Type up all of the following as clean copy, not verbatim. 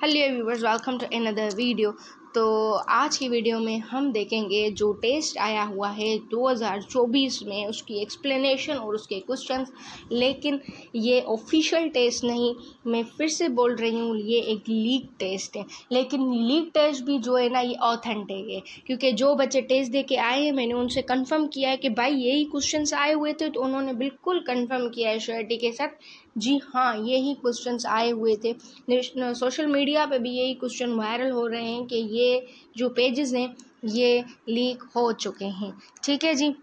Hello viewers, welcome to another video. तो आज की वीडियो में हम देखेंगे जो टेस्ट आया हुआ है 2024 में, उसकी एक्सप्लेनेशन और उसके क्वेश्चंस। लेकिन ये ऑफिशियल टेस्ट नहीं, मैं फिर से बोल रही हूँ, ये एक लीक टेस्ट है। लेकिन लीक टेस्ट भी जो है ना, ये ऑथेंटिक है, क्योंकि जो बच्चे टेस्ट दे के आए हैं मैंने उनसे कंफर्म किया है कि भाई यही क्वेश्चंस आए हुए थे, तो उन्होंने बिल्कुल कंफर्म किया है श्योरिटी के साथ, जी हाँ यही क्वेश्चंस आए हुए थे। सोशल मीडिया पे भी यही क्वेश्चन वायरल हो रहे हैं कि ये जो पेजेस हैं ये लीक हो चुके हैं। ठीक है जी,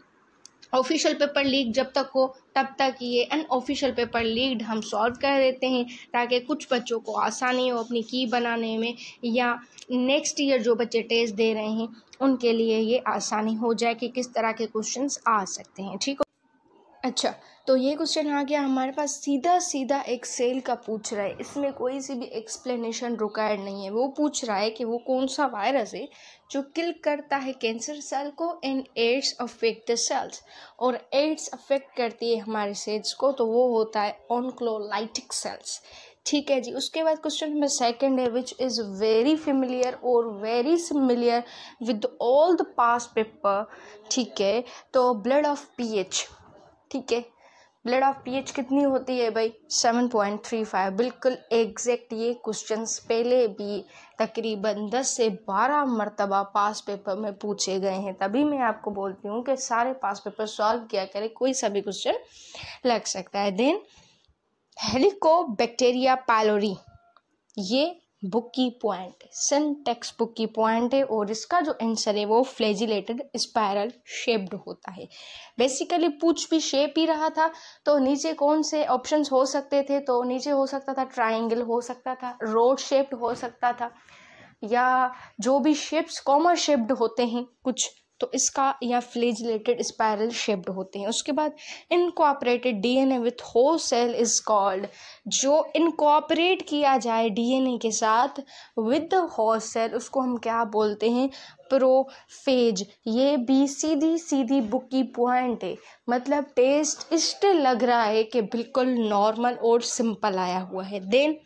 ऑफिशियल पेपर लीक जब तक हो तब तक ये अनऑफिशियल पेपर लीक्ड हम सॉल्व कर देते हैं, ताकि कुछ बच्चों को आसानी हो अपनी की बनाने में, या नेक्स्ट ईयर जो बच्चे टेस्ट दे रहे हैं उनके लिए ये आसानी हो जाए कि किस तरह के क्वेश्चंस आ सकते हैं। ठीक है, अच्छा तो ये क्वेश्चन आ गया हमारे पास, सीधा सीधा एक सेल का पूछ रहा है, इसमें कोई सी भी एक्सप्लेनेशन रिक्वायर्ड नहीं है। वो पूछ रहा है कि वो कौन सा वायरस है जो किल करता है कैंसर सेल को and AIDS affect the cells, और एड्स अफेक्ट करती है हमारे सेल्स को, तो वो होता है ऑन्कोलाइटिक सेल्स। ठीक है जी, उसके बाद क्वेश्चन नंबर सेकंड है, विच इज़ वेरी फेमिलियर और very similar with all the past paper. ठीक है, तो ब्लड ऑफ पीएच, ठीक है, ब्लड ऑफ पीएच कितनी होती है भाई, 7.35। बिल्कुल एग्जैक्ट ये क्वेश्चंस पहले भी तकरीबन 10 से 12 मरतबा पास पेपर में पूछे गए हैं। तभी मैं आपको बोलती हूँ कि सारे पास पेपर सॉल्व किया करें, कोई सा भी क्वेश्चन लग सकता है। देन हेलिकोबैक्टीरिया पायलोरी, ये बुक की पॉइंट, सन टेक्स्ट बुक की पॉइंट है, और इसका जो आंसर है वो फ्लैजिलेटेड स्पायरल शेप्ड होता है। बेसिकली पूछ भी शेप ही रहा था, तो नीचे कौन से ऑप्शंस हो सकते थे, तो नीचे हो सकता था ट्रायंगल, हो सकता था रोड शेप्ड हो सकता था, या जो भी शेप्स कॉमन शेप्ड होते हैं कुछ, तो इसका या फ्लैजिलेटेड स्पायरल शेप्ड होते हैं। उसके बाद incorporated DNA with host cell is called, जो इनकॉर्पोरेट किया जाए डीएनए के साथ विद द होस्ट सेल, उसको हम क्या बोलते हैं, प्रोफेज। ये भी सीधी सीधी बुक की पॉइंट है, मतलब टेस्ट इससे लग रहा है कि बिल्कुल नॉर्मल और सिंपल आया हुआ है। देन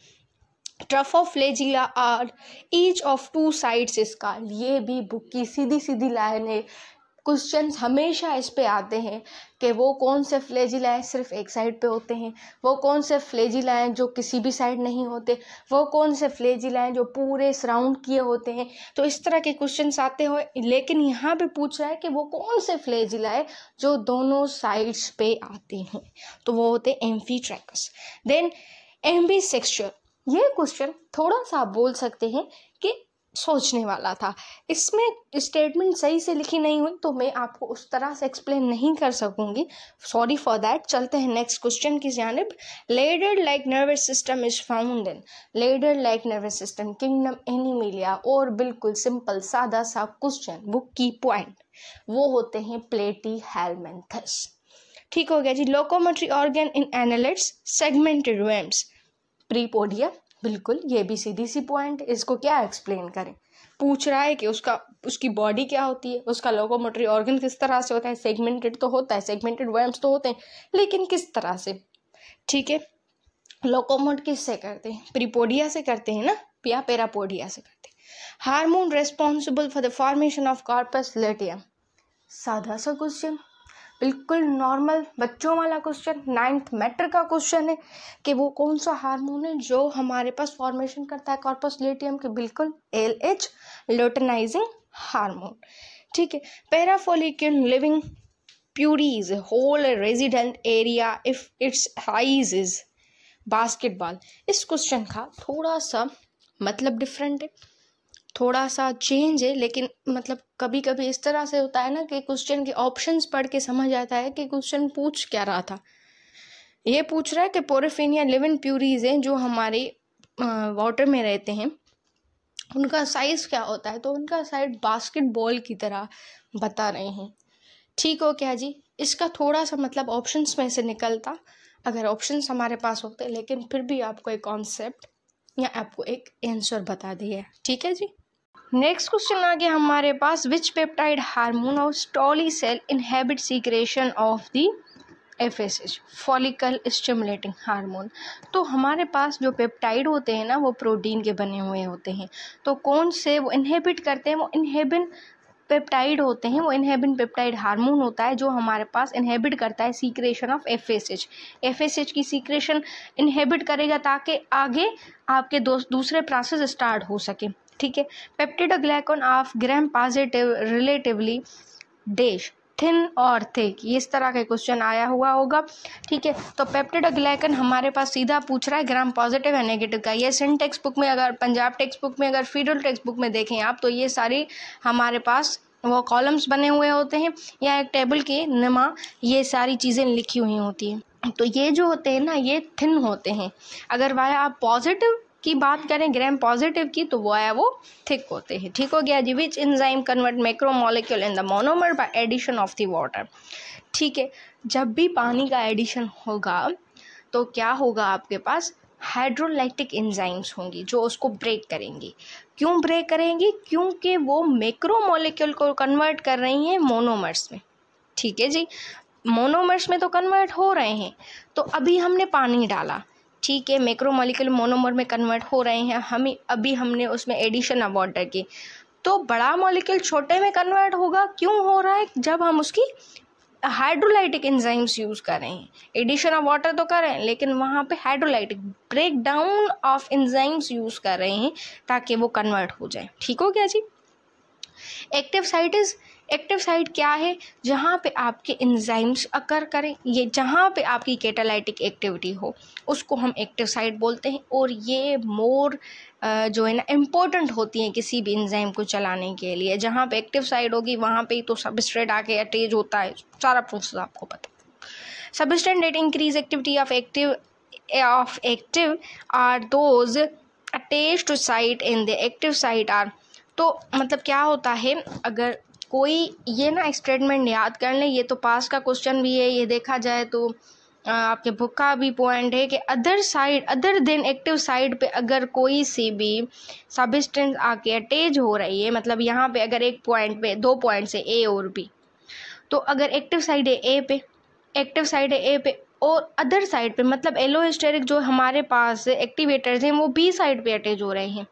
ट्रफोफ्लेजिला आर ईच ऑफ 2 साइड्स इसका, ये भी बुक की सीधी सीधी लाइन है। क्वेश्चंस हमेशा इस पे आते हैं कि वो कौन से फ्लेजिला हैं सिर्फ एक साइड पे होते हैं, वो कौन से फ्लेजिला हैं जो किसी भी साइड नहीं होते, वो कौन से फ्लेजिला हैं जो पूरे सराउंड किए होते हैं। तो इस तरह के क्वेश्चंस आते हुए, लेकिन यहाँ पे पूछ रहा है कि वो कौन से फ्लेजिला है जो दोनों साइड्स पे आते हैं, तो वो होते हैं एम्फीट्रैकस। देन एम्बीसेक्सुअल, ये क्वेश्चन थोड़ा सा बोल सकते हैं कि सोचने वाला था, इसमें स्टेटमेंट सही से लिखी नहीं हुई, तो मैं आपको उस तरह से एक्सप्लेन नहीं कर सकूंगी, सॉरी फॉर दैट। चलते हैं नेक्स्ट क्वेश्चन की जानिब। Ladder like nervous system is found in, ladder like nervous system kingdom Animalia, और बिल्कुल सिंपल सादा सा क्वेश्चन, बुक की पॉइंट, वो होते हैं प्लेटी हेलमिंथस। ठीक हो गया जी। Locomotory organ in annelids, segmented worms, parapodia, बिल्कुल ये भी सीधी सी पॉइंट, इसको क्या एक्सप्लेन करें, पूछ रहा है कि उसकी बॉडी क्या होती है, उसका लोकोमोटरी ऑर्गन किस तरह से होता है, सेगमेंटेड तो होता है, सेगमेंटेड वर्म्स तो होते हैं, लेकिन किस तरह से। ठीक है, लोकोमोट किससे करते हैं, प्रीपोडिया से करते हैं ना, या पेरापोडिया से करते हैं। Hormone responsible for the formation of corpus luteum, सादा सा क्वेश्चन, बिल्कुल नॉर्मल बच्चों वाला क्वेश्चन, 9th मैटर का क्वेश्चन है कि वो कौन सा हार्मोन है जो हमारे पास फॉर्मेशन करता है कॉर्पस लुटियम के, बिल्कुल LH, लुटेनाइजिंग हार्मोन। ठीक है, पैराफोलिक्यूल लिविंग प्यूरीज whole resident area if its size is basketball. इस क्वेश्चन का थोड़ा सा मतलब डिफरेंट है, थोड़ा सा चेंज है, लेकिन मतलब कभी कभी इस तरह से होता है ना कि क्वेश्चन के ऑप्शंस पढ़ के समझ आता है कि क्वेश्चन पूछ क्या रहा था। ये पूछ रहा है कि पोरेफिनिया लिविंग प्यूरीज हैं जो हमारे वाटर में रहते हैं, उनका साइज क्या होता है, तो उनका साइज बास्केटबॉल की तरह बता रहे हैं। ठीक हो क्या जी, इसका थोड़ा सा मतलब ऑप्शंस में से निकलता अगर ऑप्शंस हमारे पास होते, लेकिन फिर भी आपको एक कॉन्सेप्ट या आपको एक आंसर बता दिया। ठीक है जी, नेक्स्ट क्वेश्चन आ गया हमारे पास, which peptide hormone of Sertoli cell inhibit secretion of the FSH, follicle stimulating hormone. तो हमारे पास जो पेप्टाइड होते हैं ना वो प्रोटीन के बने हुए होते हैं। तो कौन से वो इनहिबिट करते हैं, वो इनहिबिन पेप्टाइड होते हैं। वो इनहिबिन पेप्टाइड हार्मोन होता है जो हमारे पास इनहिबिट करता है सीक्रेशन ऑफ FSH। FSH की सीक्रेशन इनहिबिट करेगा ताकि आगे आपके दूसरे प्रोसेस स्टार्ट हो सके। ठीक है। Peptidoglycan of gram positive relatively dash thin और थिक, ये इस तरह का क्वेश्चन आया हुआ होगा। ठीक है। तो पेप्टिडोग्लाइकन हमारे पास सीधा पूछ रहा है ग्राम पॉजिटिव है नेगेटिव का। ये सिंध टेक्स्ट बुक में, अगर पंजाब टेक्स्ट बुक में, अगर फीडरल टेक्स्ट बुक में देखें आप तो ये सारी हमारे पास वो कॉलम्स बने हुए होते हैं या एक टेबल के नुमा ये सारी चीज़ें लिखी हुई होती हैं। तो ये जो होते हैं ना ये थिन होते हैं। अगर वह आप पॉजिटिव की बात करें ग्राम पॉजिटिव की तो वो है वो थिक होते हैं। ठीक हो गया जी। Which enzyme convert macromolecule in the monomer by addition of the water. ठीक है। जब भी पानी का एडिशन होगा तो क्या होगा, आपके पास हाइड्रोलाइटिक एंजाइम्स होंगी जो उसको ब्रेक करेंगी। क्यों ब्रेक करेंगी? क्योंकि वो मैक्रोमोलेक्यूल को कन्वर्ट कर रही हैं मोनोमर्स में। ठीक है जी। मोनोमर्स में तो कन्वर्ट हो रहे हैं। तो अभी हमने पानी डाला, ठीक है, मैक्रोमोलेक्यूल मोनोमर में कन्वर्ट हो रहे हैं। हमने उसमें एडिशन ऑफ वाटर की, तो बड़ा मॉलिक्यूल छोटे में कन्वर्ट होगा। क्यों हो रहा है? जब हम उसकी हाइड्रोलाइटिक एंजाइम्स यूज़ कर रहे हैं। एडिशन ऑफ वाटर तो कर रहे हैं लेकिन वहाँ पे hydrolytic break down of enzymes use कर रहे हैं ताकि वो कन्वर्ट हो जाए। ठीक हो गया जी। एक्टिव साइट क्या है? जहाँ पे आपके एंजाइम्स अकर करें, ये जहाँ पे आपकी कैटालाइटिक एक्टिविटी हो उसको हम एक्टिव साइट बोलते हैं। और ये मोर जो है ना इम्पोर्टेंट होती हैं किसी भी एंजाइम को चलाने के लिए। जहाँ पे एक्टिव साइट होगी वहाँ पे ही तो सबस्ट्रेट आके अटैच होता है, सारा प्रोसेस आपको पता है। Substance that increase activity of active are those attached to site in the active site are. तो मतलब क्या होता है, अगर कोई ये ना स्टेटमेंट याद कर लें, ये तो पास का क्वेश्चन भी है, ये देखा जाए तो आपके बुक का भी पॉइंट है कि अदर देन एक्टिव साइड पे अगर कोई सी भी सबस्टेंस आके अटैच हो रही है, मतलब यहाँ पे अगर एक पॉइंट पे 2 पॉइंट्स है ए और बी, तो अगर एक्टिव साइड है ए पे और अदर साइड पे मतलब एलोस्टेरिक जो हमारे पास एक्टिवेटर्स हैं वो बी साइड पे अटैच हो रहे हैं।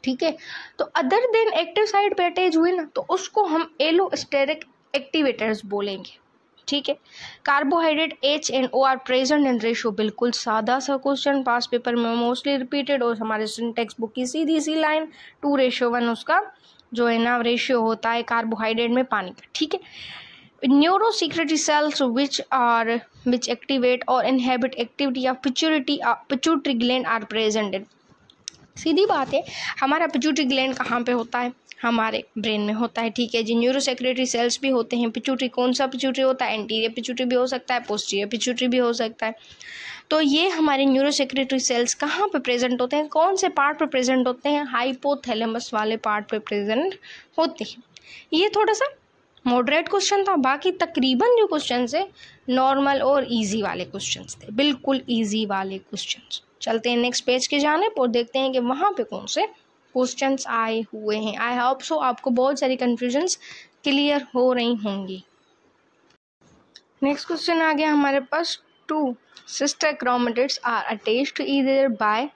ठीक है। तो अदर देन एक्टिव साइड पे अटैच हुए ना तो उसको हम एलोस्टेरिक एक्टिवेटर्स बोलेंगे। ठीक है। Carbohydrate H and O are present in ratio, बिल्कुल सादा सा क्वेश्चन, पास पेपर में मोस्टली रिपीटेड और हमारे टेक्स्ट बुक की सीधी सी लाइन 2:1 उसका जो है ना रेशियो होता है कार्बोहाइड्रेट में पानी का। ठीक है। न्यूरोसेक्रेटरी सेल्स विच एक्टिवेट और inhibit activity of pituitary gland are present in. सीधी बात है, हमारा पिट्यूटरी ग्लैंड कहाँ पे होता है? हमारे ब्रेन में होता है। ठीक है जी। न्यूरोसेक्रेटरी सेल्स भी होते हैं। पिट्यूटरी कौन सा पिट्यूटरी होता है? एंटीरियर पिट्यूटरी भी हो सकता है, पोस्टीरियर पिट्यूटरी भी हो सकता है। तो ये हमारे न्यूरोसेक्रेटरी सेल्स कहाँ पे प्रेजेंट होते हैं? कौन से पार्ट पे प्रेजेंट होते हैं? हाइपोथैलेमस वाले पार्ट पे प्रेजेंट होते हैं। ये थोड़ा सा मॉडरेट क्वेश्चन था, बाकी तकरीबन जो क्वेश्चन है नॉर्मल और इजी वाले क्वेश्चन थे, बिल्कुल इजी वाले क्वेश्चन। चलते हैं नेक्स्ट पेज के जानिब और देखते हैं कि वहाँ पे कौन से क्वेश्चंस आए हुए हैं। आई होप सो आपको बहुत सारी कन्फ्यूजन्स क्लियर हो रही होंगी। नेक्स्ट क्वेश्चन आ गया हमारे पास। 2 sister chromatids are attached either by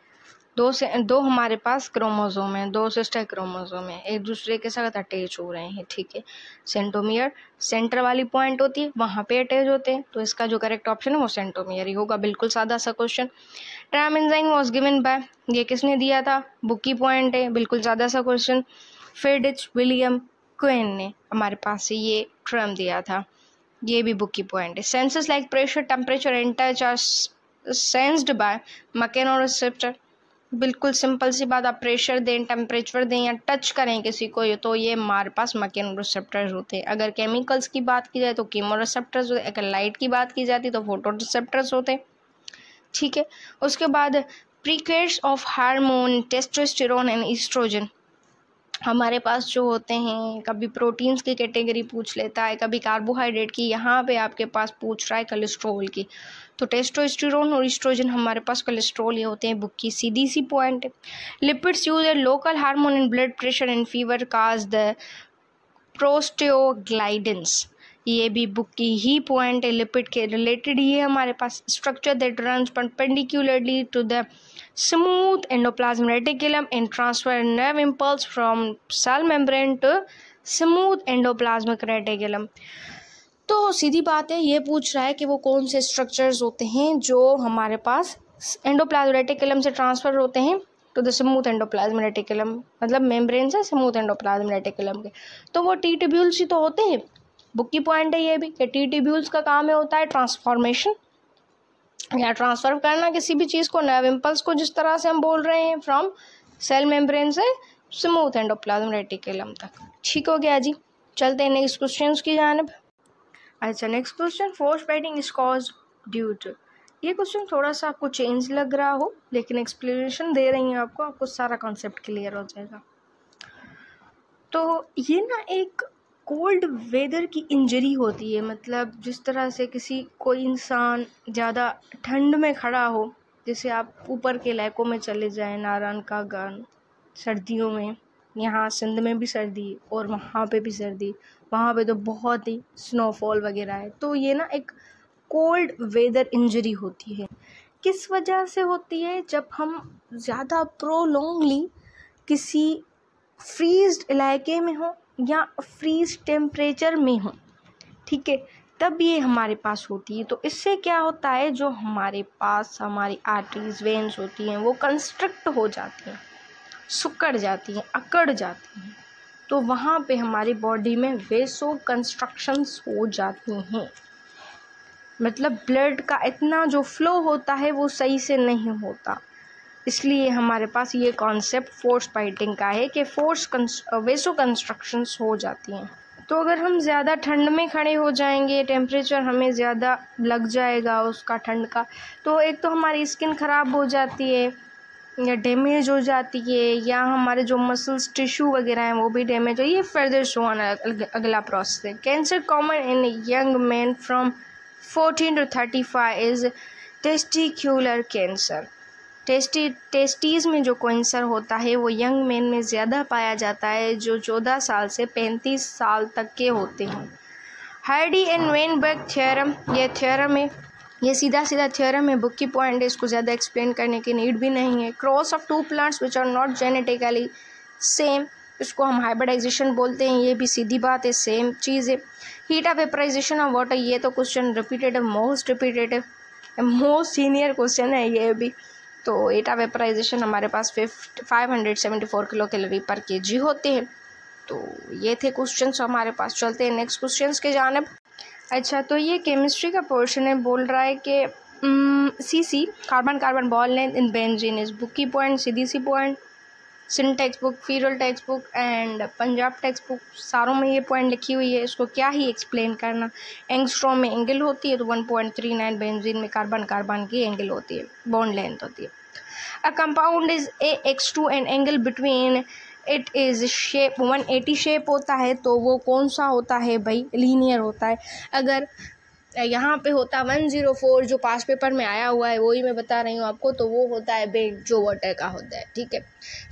दो हमारे पास क्रोमोसोम है, 2 सिस्टर क्रोमोसोम है, एक दूसरे के साथ अटैच हो रहे हैं। ठीक है। सेंट्रोमियर सेंटर वाली पॉइंट होती है वहाँ पे अटैच होते हैं, तो इसका जो करेक्ट ऑप्शन है वो सेंट्रोमियर ही होगा। बिल्कुल सादा सा question. Tram enzyme was given by, ये किसने दिया था? बुक की पॉइंट है, बिल्कुल सादा सा क्वेश्चन। फ्रेडरिच विलियम क्वेन ने हमारे पास से ये ट्राम दिया था, ये भी बुक की पॉइंट है। Senses like pressure, temperature and touch are sensed by mechanoreceptor. बिल्कुल सिंपल सी बात, आप प्रेशर दें, टेम्परेचर दें या टच करें किसी को तो ये हमारे पास मैकेनोरिसेप्टर्स होते हैं। अगर केमिकल्स की बात की जाए तो कीमोरिसेप्टर्स होते हैं, अगर लाइट की बात की जाती तो फोटोरिसेप्टर्स होते हैं। ठीक है। उसके बाद precursors of hormone testosterone and oestrogen हमारे पास जो होते हैं, कभी प्रोटीन्स की कैटेगरी पूछ लेता है, कभी कार्बोहाइड्रेट की, यहाँ पे आपके पास पूछ रहा है कोलेस्ट्रॉल की, तो टेस्टोस्टेरोन और ईस्ट्रोजन हमारे पास कोलेस्ट्रॉल ये होते हैं। बुक की सीधी सी पॉइंट है। Lipids use a local hormone in blood pressure and fever cause the prostaglandins. ये भी बुक की ही पॉइंट है, लिपिड के रिलेटेड ही है हमारे पास। Structure that runs perpendicularly to the smooth endoplasm reticulum and transfer nerve impulse from cell membrane to smooth endoplasmic reticulum. तो सीधी बात है, ये पूछ रहा है कि वो कौन से स्ट्रक्चर्स होते हैं जो हमारे पास एंडोप्लाज्म रेटिकुलम से ट्रांसफ़र होते हैं to the smooth endoplasm reticulum, मतलब मेम्ब्रेन से स्मूथ एंडोप्लाज्म रेटिकुलम के। तो वो टी ट्यूब्यूल्स ही तो होते हैं। बुक की पॉइंट है ये भी कि टी ट्यूब्यूल्स का काम है होता है ट्रांसफॉर्मेशन या ट्रांसफ़र करना किसी भी चीज़ को, नर्व इम्पल्स को, जिस तरह से हम बोल रहे हैं फ्रॉम सेल मेम्ब्रेन से स्मूथ एंडोप्लाज्म रेटिकुलम तक। ठीक हो गया जी, चलते हैं नेक्स्ट क्वेश्चन की जानिब। अच्छा, next question, force biting is cause due to. ये क्वेश्चन थोड़ा सा आपको चेंज लग रहा हो, लेकिन एक्सप्लेनेशन दे रही हूँ आपको सारा कॉन्सेप्ट क्लियर हो जाएगा। तो ये ना एक कोल्ड वेदर की इंजरी होती है, मतलब जिस तरह से कोई इंसान ज़्यादा ठंड में खड़ा हो, जैसे आप ऊपर के इलाकों में चले जाएं, नारायण का गन, सर्दियों में, यहाँ सिंध में भी सर्दी और वहाँ पे भी सर्दी, वहाँ पे तो बहुत ही स्नोफॉल वगैरह है। तो ये ना एक कोल्ड वेदर इंजरी होती है। किस वजह से होती है? जब हम ज़्यादा प्रोलॉन्गली किसी फ्रीज्ड इलाके में हो या फ्रीज टेम्परेचर में हो, ठीक है, तब ये हमारे पास होती है। तो इससे क्या होता है, जो हमारे पास हमारी आर्टरीज वेन्स होती हैं वो कंस्ट्रक्ट हो जाती हैं, सिकुड़ जाती हैं, अकड़ जाती हैं। तो वहाँ पे हमारी बॉडी में वेसो कंस्ट्रक्शंस हो जाती हैं, मतलब ब्लड का इतना जो फ्लो होता है वो सही से नहीं होता। इसलिए हमारे पास ये कॉन्सेप्ट फोर्स बाइटिंग का है कि वेसो कंस्ट्रक्शंस हो जाती हैं। तो अगर हम ज़्यादा ठंड में खड़े हो जाएंगे, टेम्परेचर हमें ज़्यादा लग जाएगा उसका ठंड का, तो एक तो हमारी स्किन ख़राब हो जाती है या डैमेज हो जाती है, या हमारे जो मसल्स टिश्यू वगैरह हैं वो भी डैमेज हो। ये फर्दर शो आना अगला प्रोसेस है। Cancer common in young man from 14 to 35 is testicular cancer. Testes में जो कैंसर होता है वो यंग मैन में ज़्यादा पाया जाता है, जो 14 साल से 35 साल तक के होते हैं। हार्डी एंड वेनबर्ग थ्योरम, ये थ्योरम है, ये सीधा थ्योरम है, बुक की पॉइंट है, इसको ज़्यादा एक्सप्लेन करने की नीड भी नहीं है। Cross of two plants which are not genetically same, इसको हम हाइब्रिडाइजेशन बोलते हैं। ये भी सीधी बात है, सेम चीज़ है। Heat of vaporization of water, ये तो question repetitive, most senior question है ये भी। तो हीट ऑफ वेपराइजेशन हमारे पास 574 किलो कैलोरी पर kg होते हैं। तो ये थे क्वेश्चंस हमारे पास। चलते हैं नेक्स्ट क्वेश्चंस के जानिब। अच्छा, तो ये केमिस्ट्री का पोर्शन है, बोल रहा है कि CC carbon bond length in benzene is. Book की पॉइंट सीधी सी point, Sindh text book, federal text book and Punjab text book, सारों में ये पॉइंट लिखी हुई है, इसको क्या ही एक्सप्लेन करना। एंगस्ट्रॉम में एंगल होती है, तो 1.39 बेंजीन में कार्बन की एंगल होती है, बॉन्ड लेंथ होती है। A compound is AX2 and angle between it is shape 180 shape होता है, तो वो कौन सा होता है भाई? लीनियर होता है। अगर यहाँ पे होता 104 जो पास पेपर में आया हुआ है, वही मैं बता रही हूँ आपको, तो वो होता है बेड जो वाटर का होता है, ठीक है।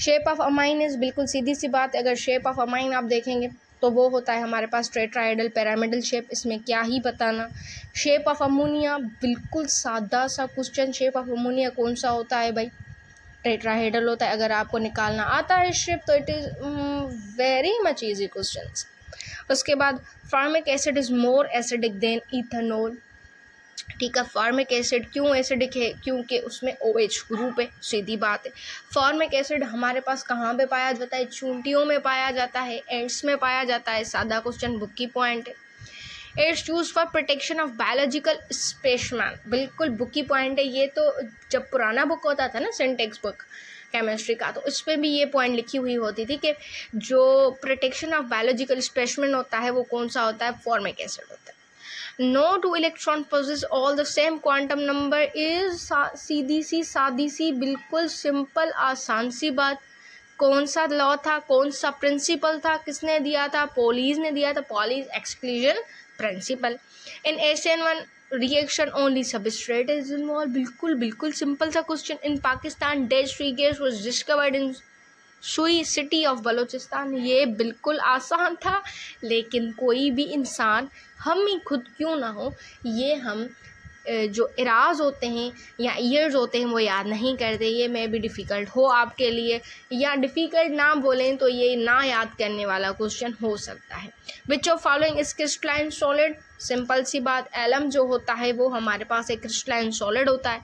शेप ऑफ अमाइन इज, बिल्कुल सीधी सी बात है, अगर शेप ऑफ अमाइन आप देखेंगे तो वो होता है हमारे पास टेट्राहेड्रल पिरामिडल शेप, इसमें क्या ही बताना। शेप ऑफ अमोनिया, बिल्कुल सादा सा क्वेश्चन, शेप ऑफ अमोनिया कौन सा होता है भाई? टेट्राहेड्रल होता है। अगर आपको निकालना आता है शेप तो it is very much easy questions. उसके बाद formic acid is more acidic then ethanol, ठीक है। फार्मिक एसिड क्यों एसिडिक है? क्योंकि उसमें OH ग्रुप है, सीधी बात है। फार्मिक एसिड हमारे पास कहाँ पे पाया जाता है? चूंटियों में पाया जाता है, एंड्स में पाया जाता है, सादा क्वेश्चन, बुक की पॉइंट है। It's use for protection of biological specimen, बिल्कुल बुक की पॉइंट है। ये तो जब पुराना बुक होता था ना, सिंटेक्स बुक केमिस्ट्री का, तो इसमें भी ये पॉइंट लिखी हुई होती थी कि जो प्रोटेक्शन ऑफ बायोलॉजिकल स्पेसिमेन होता है वो कौन सा होता है? फॉर्मिक एसिड होता है। No two electron possess all the same quantum number is, सीधी सी सादी सी बिल्कुल सिंपल आसान सी बात। कौन सा लॉ था, कौन सा प्रिंसिपल था, किसने दिया था? पॉलीज ने दिया था, Pauli's exclusion principle. In ACN1 reaction only substrate is involve, बिल्कुल सिंपल सा question. In Pakistan dash free gas was discovered in सुई सिटी ऑफ बलूचिस्तान। ये बिल्कुल आसान था, लेकिन कोई भी इंसान, हम ही खुद क्यों ना हो, ये हम जो इराज होते हैं या ईयर्स होते हैं वो याद नहीं करते। ये मे भी डिफ़िकल्ट हो आपके लिए, या डिफ़िकल्ट ना बोलें तो ये ना याद करने वाला क्वेश्चन हो सकता है। Which of following is crystalline solid? Simple सी बात, एलम जो होता है वो हमारे पास एक क्रिस्टलाइन सॉलिड होता है।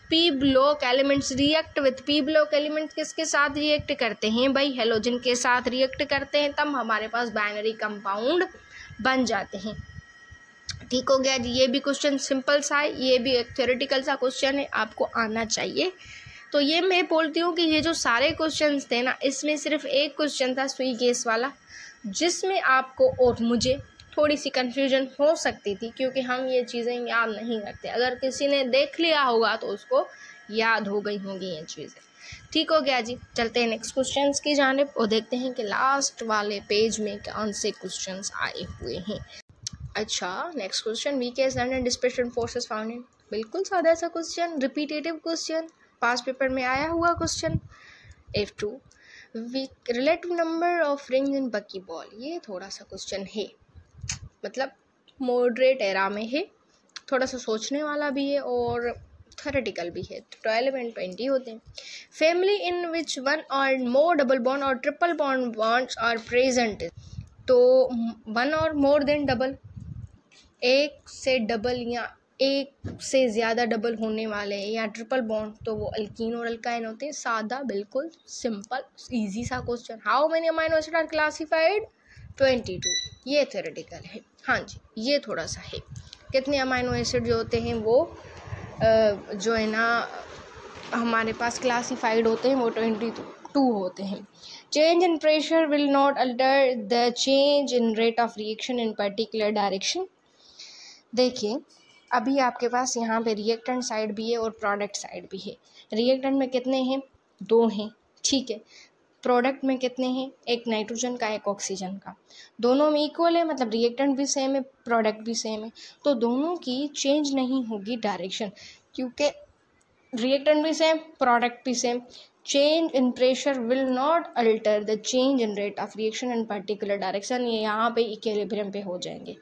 P block elements react with, P block elements किसके साथ रिएक्ट करते हैं भाई? हेलोजन के साथ रिएक्ट करते हैं, तब हमारे पास बाइनरी कंपाउंड बन जाते हैं। ठीक हो गया जी। ये भी क्वेश्चन सिंपल सा है, ये भी एक थ्योरेटिकल सा क्वेश्चन है, आपको आना चाहिए। तो ये मैं बोलती हूँ कि ये जो सारे क्वेश्चंस थे ना, इसमें सिर्फ एक क्वेश्चन था सुई गैस वाला, जिसमें आपको और मुझे थोड़ी सी कन्फ्यूजन हो सकती थी, क्योंकि हम ये चीज़ें याद नहीं रखते। अगर किसी ने देख लिया होगा तो उसको याद हो गई होंगी ये चीज़ें। ठीक हो गया जी। चलते हैं नेक्स्ट क्वेश्चंस की जानिब और देखते हैं कि लास्ट वाले पेज में कौन से क्वेश्चंस आए हुए हैं। अच्छा, next question, weakest land and dissipation forces found in. बिल्कुल सादा सा question, repetitive question, past paper में आया हुआ question. F2 relative number of rings इन बकी बॉल। ये थोड़ा सा क्वेश्चन है, मतलब मॉडरेट एरा में है, थोड़ा सा सोचने वाला भी है और थ्योरेटिकल भी है। 12 and 20 होते हैं। फैमिली इन विच वन और मोर डबल बॉन्ड और triple bond bonds are present. तो वन और मोर देन डबल, एक से डबल या एक से ज़्यादा डबल होने वाले हैं, या ट्रिपल बॉन्ड, तो वो अल्कीन और अल्काइन होते हैं। सादा, बिल्कुल सिंपल इजी सा question. How many amino acid are classified? 22। ये थ्योरेटिकल है। हाँ जी, ये थोड़ा सा है, कितने अमाइनो एसिड जो होते हैं वो जो है ना हमारे पास क्लासिफाइड होते हैं, वो 22 होते हैं। Change in pressure will not alter the change in rate of reaction in particular direction. देखिए, अभी आपके पास यहाँ पे रिएक्टेंट साइड भी है और प्रोडक्ट साइड भी है। रिएक्टेंट में कितने हैं? 2 हैं, ठीक है। प्रोडक्ट में कितने हैं? एक नाइट्रोजन का, एक ऑक्सीजन का। दोनों में इक्वल है, मतलब रिएक्टेंट भी सेम है, प्रोडक्ट भी सेम है, तो दोनों की चेंज नहीं होगी डायरेक्शन, क्योंकि रिएक्टेंट भी सेम, प्रोडक्ट भी same. Change in pressure will not alter the change in rate of reaction in particular direction. ये यहाँ पे इक्विलिब्रियम पे हो जाएंगे।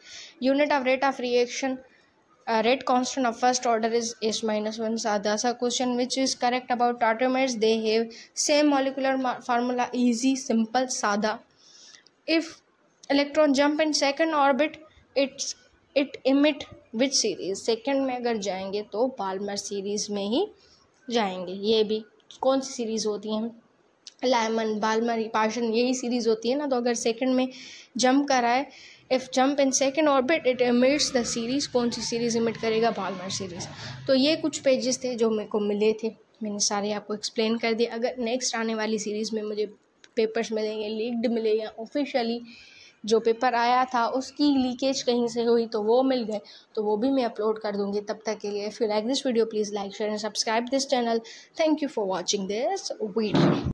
Unit of rate of reaction, rate constant of first order is S-1. सादा सा question, which is correct about tautomers? They have same molecular formula. Easy, simple, सादा. If electron jump in second orbit, it emit which series? Second में अगर जाएंगे तो Balmer series में ही जाएंगे। ये भी कौन सी सीरीज होती हैं? लायमन, बाल्मर, पार्शन, यही सीरीज होती है ना। तो अगर सेकंड में जंप कराए, if jump in second orbit it emits the series. कौन सी सीरीज़ एमिट करेगा? Balmer series. तो ये कुछ पेजेस थे जो मेरे को मिले थे, मैंने सारे आपको एक्सप्लेन कर दिए। अगर नेक्स्ट आने वाली सीरीज़ में मुझे पेपर्स मिलेंगे, लीक्ड मिले या ऑफिशियली जो पेपर आया था उसकी लीकेज कहीं से हुई तो वो मिल गए, तो वो भी मैं अपलोड कर दूँगी। तब तक के लिए, if you like this video please like, share and subscribe this channel. Thank you for watching this video.